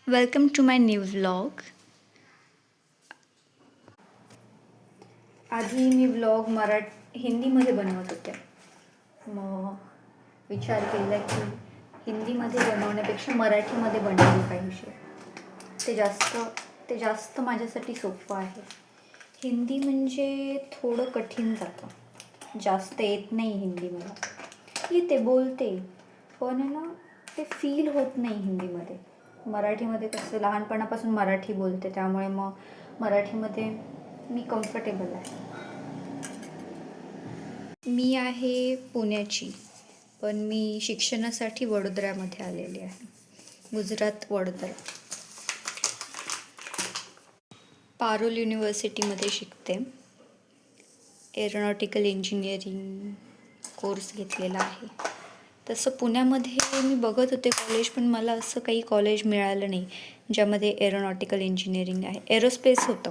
Welcome to my new vlog. आधी मी vlog हिंदीमध्ये बनवत होते. मग विचार केला की हिंदीमध्ये बनवण्यापेक्षा मराठीमध्ये बनवलं पाहिजे. ते जास्त माझ्यासाठी सोपं आहे. हिंदी म्हणजे थोडं कठीण जातं. जास्त येत नाही हिंदी मला. येते, बोलते, पण आहे ना ते फील होत नाही हिंदीमध्ये. मराठीमध्ये कसं लहानपणापासून मराठी बोलते, त्यामुळे मग मराठीमध्ये मी कम्फर्टेबल आहे. मी आहे पुण्याची, पण मी शिक्षणासाठी वडोदऱ्यामध्ये आलेली आहे. गुजरात, वडोदरा. पारोल युनिव्हर्सिटीमध्ये शिकते. एरोनॉटिकल इंजिनिअरिंग कोर्स घेतलेला आहे. तसं पुण्यामध्ये मी बघत होते कॉलेज, पण मला असं काही कॉलेज मिळालं नाही ज्यामध्ये एरोनॉटिकल इंजिनिअरिंग आहे. एरोस्पेस होतं,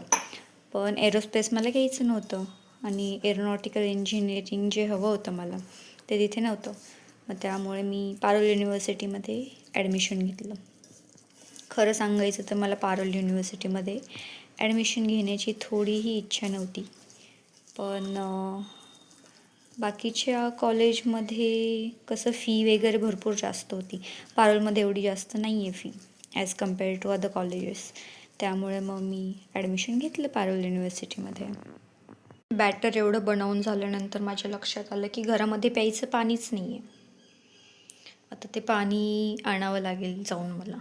पण एरोस्पेस मला घ्यायचं नव्हतं आणि एरोनॉटिकल इंजिनिअरिंग जे हवं होतं मला ते तिथे नव्हतं. मग त्यामुळे मी पारोल युनिव्हर्सिटीमध्ये ॲडमिशन घेतलं. खरं सांगायचं तर मला पारोल युनिव्हर्सिटीमध्ये ॲडमिशन घेण्याची थोडीही इच्छा नव्हती, पण बाकीच्या कॉलेजमध्ये कसं फी वगैरे भरपूर जास्त होती. पारोलमध्ये एवढी जास्त नाही आहे fee as compare to other colleges. त्यामुळे मग मी ॲडमिशन घेतलं पारोल युनिव्हर्सिटीमध्ये. बॅटर एवढं बनवून झाल्यानंतर माझ्या लक्षात आलं की घरामध्ये प्यायचं पाणीच नाही आहे. आता ते पाणी आणावं लागेल जाऊन मला.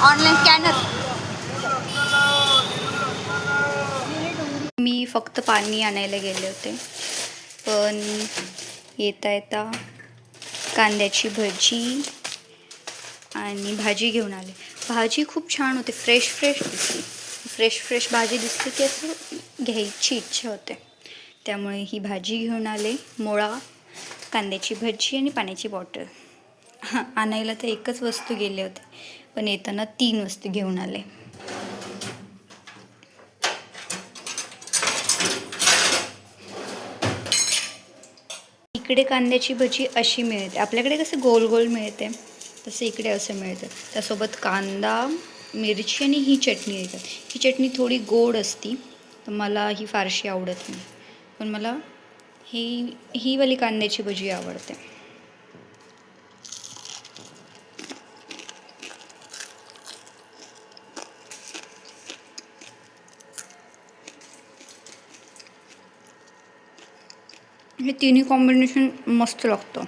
Online scanner. मी फक्त पाणी आणायला गेले होते, पण येता येता कांद्याची भजी आणि भाजी घेऊन आले. भाजी खूप छान होते, फ्रेश दिसली. फ्रेश भाजी दिसली की असं घ्यायची इच्छा होते. त्यामुळे ही भाजी घेऊन आले. मोळा, कांद्याची भजी आणि पाण्याची बॉटल. आणायला तर एकच वस्तू गेले होते, पण येताना 3 वस्तू घेऊन आले. इकडे कांद्याची भजी अशी मिळते. आपल्याकडे कसं गोल गोल मिळते, तसं इकडे असं मिळतं. त्यासोबत कांदा, मिरची आणि ही चटणी येतात. ही चटणी थोडी गोड असती, तर मला ही फारशी आवडत नाही. पण मला ही वाली कांद्याची भजी आवडते. हे तिन्ही कॉम्बिनेशन मस्त लागतं.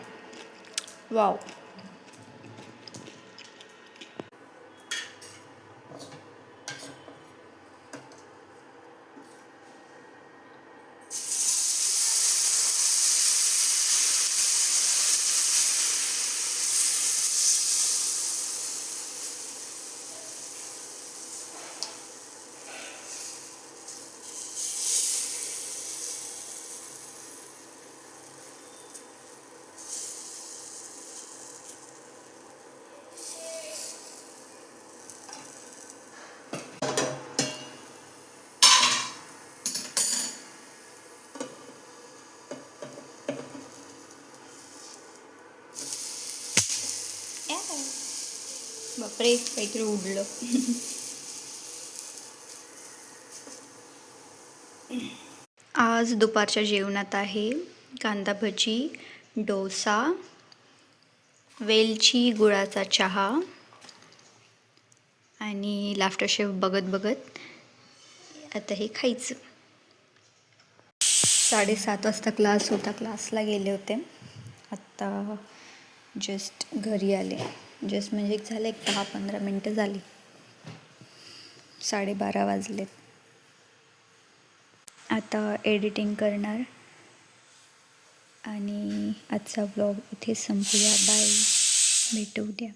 वाव. बापरे, काहीतरी उडलं. आज दुपारच्या जेवणात आहे कांदा भजी, डोसा, वेलची गुळाचा चहा आणि लाफ्टर शेफ बघत आता हे खायचं. 7:30 वाजता क्लास होता, क्लासला गेले होते. आत्ता जस्ट घरी आले. जस्ट म्हणजे झालं एक 10-15 मिनटं झाली. 12:30 वाजलेत. आता एडिटिंग करणार आणि आजचा व्लॉग इथे संपूया. बाय, भेटू उद्या.